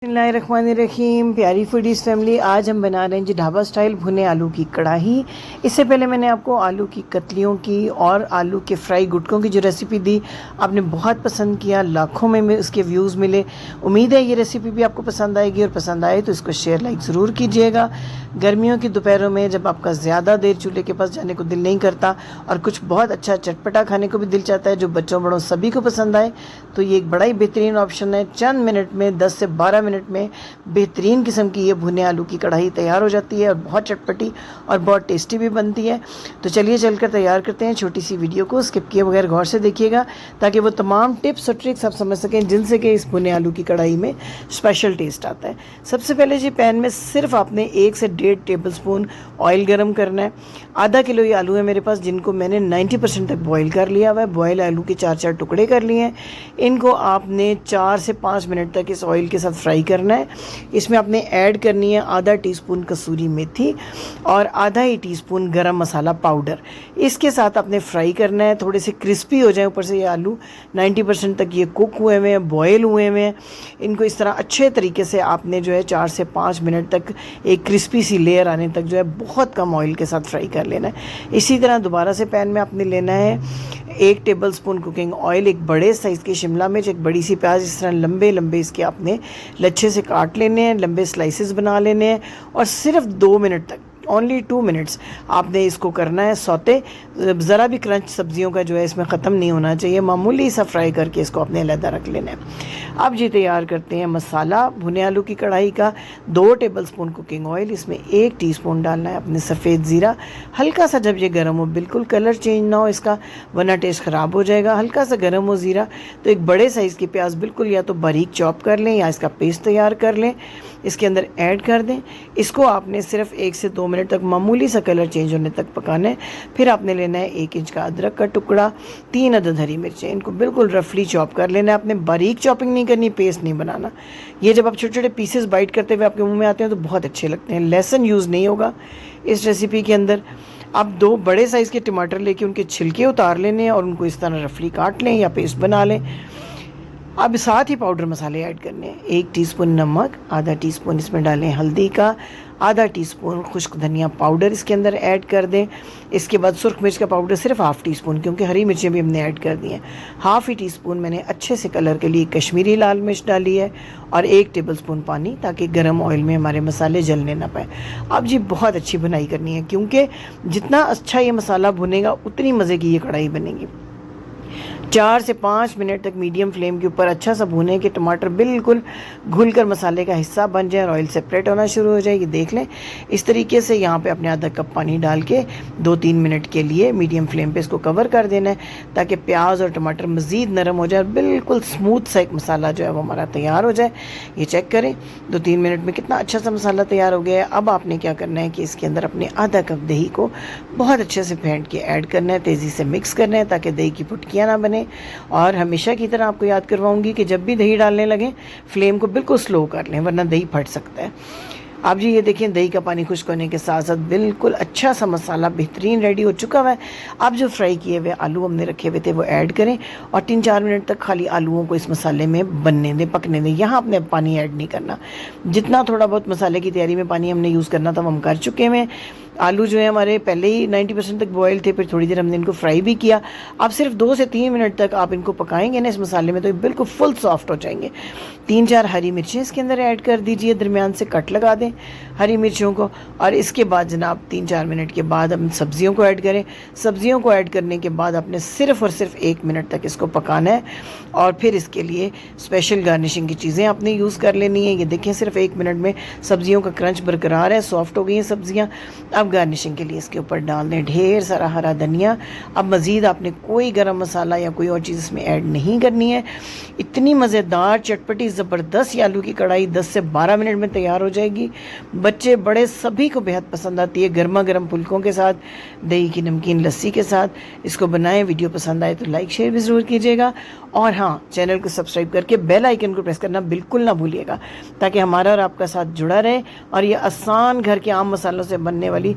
बिस्मिल्लाहिर्रहमानिर्रहीम। प्यारी foodies family, आज हम बना रहे हैं जी ढाबा स्टाइल भुने आलू की कढ़ाई। इससे पहले मैंने आपको आलू की कतलियों की और आलू के फ्राई गुटकों की जो रेसिपी दी, आपने बहुत पसंद किया, लाखों में उसके व्यूज़ मिले। उम्मीद है ये रेसिपी भी आपको पसंद आएगी, और पसंद आए तो इसको शेयर लाइक ज़रूर कीजिएगा। गर्मियों की दोपहरों में जब आपका ज़्यादा देर चूल्हे के पास जाने को दिल नहीं करता और कुछ बहुत अच्छा चटपटा खाने को भी दिल चाहता है जो बच्चों बड़ों सभी को पसंद आए, तो ये एक बड़ा ही बेहतरीन ऑप्शन है। चंद मिनट में 10 से 12 मिनट में बेहतरीन किस्म की ये भुने आलू की कढ़ाई तैयार हो जाती है और बहुत चटपटी और बहुत टेस्टी भी बनती है। तो चलिए चलकर तैयार करते हैं। छोटी सी वीडियो को स्किप किए बगैर गौर से देखिएगा ताकि वो तमाम टिप्स और ट्रिक्स आप समझ सकें जिनसे कि इस भुने आलू की कढ़ाई में स्पेशल टेस्ट आता है। सबसे पहले जी पैन में सिर्फ आपने 1 से 1.5 टेबलस्पून ऑयल गर्म करना है। आधा किलो ये आलू है मेरे पास, जिनको मैंने 90% तक बॉईल कर लिया हुआ है। बॉयल आलू के 4-4 टुकड़े कर लिए हैं। इनको आपने 4 से 5 मिनट तक इस ऑयल के साथ फ्राई करना है। इसमें आपने ऐड करनी है आधा टीस्पून कसूरी मेथी और आधा ही टीस्पून गरम मसाला पाउडर। इसके साथ आपने फ्राई करना है, थोड़े से क्रिस्पी हो जाए। ऊपर से ये आलू 90% तक ये कुक हुए हुए हैं, बॉयल हुए हुए हैं। इनको इस तरह अच्छे तरीके से आपने जो है 4 से 5 मिनट तक एक क्रिस्पी सी लेयर आने तक जो है बहुत कम ऑयल के साथ फ्राई कर लेना है। इसी तरह दोबारा से पैन में आपने लेना है 1 टेबलस्पून कुकिंग ऑयल, एक बड़े साइज़ की शिमला मिर्च, एक बड़ी सी प्याज, इस तरह लंबे लंबे इसके आपने लच्छे से काट लेने हैं, लंबे स्लाइसेस बना लेने हैं और सिर्फ 2 मिनट तक, ओनली 2 मिनट्स आपने इसको करना है सौते। ज़रा भी क्रंच सब्जियों का जो है इसमें ख़त्म नहीं होना चाहिए। मामूली सा फ्राई करके इसको अपने अलग रख लेना है। अब जी तैयार करते हैं मसाला भुने आलू की कढ़ाई का। 2 टेबलस्पून कुकिंग ऑयल, इसमें 1 टीस्पून डालना है अपने सफ़ेद ज़ीरा। हल्का सा जब ये गर्म हो, बिल्कुल कलर चेंज ना हो इसका, वरना टेस्ट ख़राब हो जाएगा। हल्का सा गर्म हो ज़ीरा तो एक बड़े साइज़ की प्याज बिल्कुल या तो बारीक चॉप कर लें या इसका पेस्ट तैयार कर लें, इसके अंदर ऐड कर दें। इसको आपने सिर्फ 1 से 2 मिनट तक मामूली सा कलर चेंज होने तक पकाना है। फिर आपने लेना है 1 इंच का अदरक का टुकड़ा, 3 अदद हरी मिर्चें, इनको बिल्कुल रफली चॉप कर लेना है। आपने बारीक चॉपिंग नहीं करनी, पेस्ट नहीं बनाना। ये जब आप छोटे छोटे पीसेस बाइट करते हुए आपके मुंह में आते हैं तो बहुत अच्छे लगते हैं। लहसुन यूज़ नहीं होगा इस रेसिपी के अंदर। आप 2 बड़े साइज़ के टमाटर लेके उनके छिलके उतार लेने हैं और उनको इस तरह रफली काट लें या पेस्ट बना लें। अब साथ ही पाउडर मसाले ऐड करने हैं। 1 टीस्पून नमक, आधा टीस्पून इसमें डालें हल्दी का, आधा टीस्पून खुश्क धनिया पाउडर इसके अंदर ऐड कर दें। इसके बाद सुर्ख मिर्च का पाउडर सिर्फ हाफ़ टीस्पून, क्योंकि हरी मिर्चें भी हमने ऐड कर दी हैं। हाफ़ ही टीस्पून मैंने अच्छे से कलर के लिए कश्मीरी लाल मिर्च डाली है और 1 टेबलस्पून पानी, ताकि गर्म ऑयल में हमारे मसाले जलने ना पाए। अब जी बहुत अच्छी भुनाई करनी है, क्योंकि जितना अच्छा ये मसाला भुनेगा उतनी मज़े की ये कढ़ाई बनेगी। 4 से 5 मिनट तक मीडियम फ्लेम के ऊपर अच्छा सा भुने कि टमाटर बिल्कुल घुल कर मसाले का हिस्सा बन जाए और ऑयल सेपरेट होना शुरू हो जाएगी। देख लें इस तरीके से। यहाँ पे अपने आधा कप पानी डाल के 2-3 मिनट के लिए मीडियम फ्लेम पे इसको कवर कर देना है, ताकि प्याज और टमाटर मज़ीद नरम हो जाए और बिल्कुल स्मूथ सा एक मसाला जो है वो हमारा तैयार हो जाए। ये चेक करें 2-3 मिनट में कितना अच्छा सा मसाला तैयार हो गया है। अब आपने क्या करना है कि इसके अंदर अपने आधा कप दही को बहुत अच्छे से फेंट के ऐड करना है, तेज़ी से मिक्स करना है ताकि दही की पुटकियाँ ना बने। और हमेशा की तरह आपको याद करवाऊंगी कि जब भी दही डालने लगें फ्लेम को बिल्कुल स्लो कर लें, वरना दही फट सकता है। आप जी ये देखिए दही का पानी खुश्क होने के साथ साथ बिल्कुल अच्छा सा मसाला बेहतरीन रेडी हो चुका हुआ है। अब जो फ्राई किए हुए आलू हमने रखे हुए थे वो ऐड करें और 3-4 मिनट तक खाली आलूओं को इस मसाले में बनने दें, पकने दें। यहाँ आपने पानी ऐड नहीं करना। जितना थोड़ा बहुत मसाले की तैयारी में पानी हमने यूज़ करना था वो हम कर चुके हैं। आलू जो है हमारे पहले ही 90% तक बॉयल थे, फिर थोड़ी देर हमने इनको फ्राई भी किया। अब सिर्फ 2 से 3 मिनट तक आप इनको पकाएंगे ना इस मसाले में, तो ये बिल्कुल फुल सॉफ्ट हो जाएंगे। 3-4 हरी मिर्चें इसके अंदर ऐड कर दीजिए, दरमियान से कट लगा दें हरी मिर्चों को। और इसके बाद जनाब 3-4 मिनट के बाद हम सब्जियों को ऐड करें। सब्जियों को ऐड करने के बाद आपने सिर्फ और सिर्फ 1 मिनट तक इसको पकाना है और फिर इसके लिए स्पेशल गार्निशिंग की चीज़ें आपने यूज़ कर लेनी है। ये देखें सिर्फ 1 मिनट में सब्जियों का क्रंच बरकरार है, सॉफ्ट हो गई हैं सब्जियाँ। अब गार्निशिंग के लिए इसके ऊपर डाल दें ढेर सारा हरा धनिया। अब मज़ीद आपने कोई गरम मसाला या कोई और चीज़ इसमें ऐड नहीं करनी है। इतनी मज़ेदार चटपटी ज़बरदस्त आलू की कढ़ाई 10 से 12 मिनट में तैयार हो जाएगी। बच्चे बड़े सभी को बेहद पसंद आती है, गर्मा गर्म फुल्कों के साथ, दही की नमकीन लस्सी के साथ। इसको बनाएं। वीडियो पसंद आए तो लाइक शेयर भी ज़रूर कीजिएगा और हाँ, चैनल को सब्सक्राइब करके बेल आइकन को प्रेस करना बिल्कुल ना भूलिएगा, ताकि हमारा और आपका साथ जुड़ा रहे और ये आसान घर के आम मसालों से बनने वाली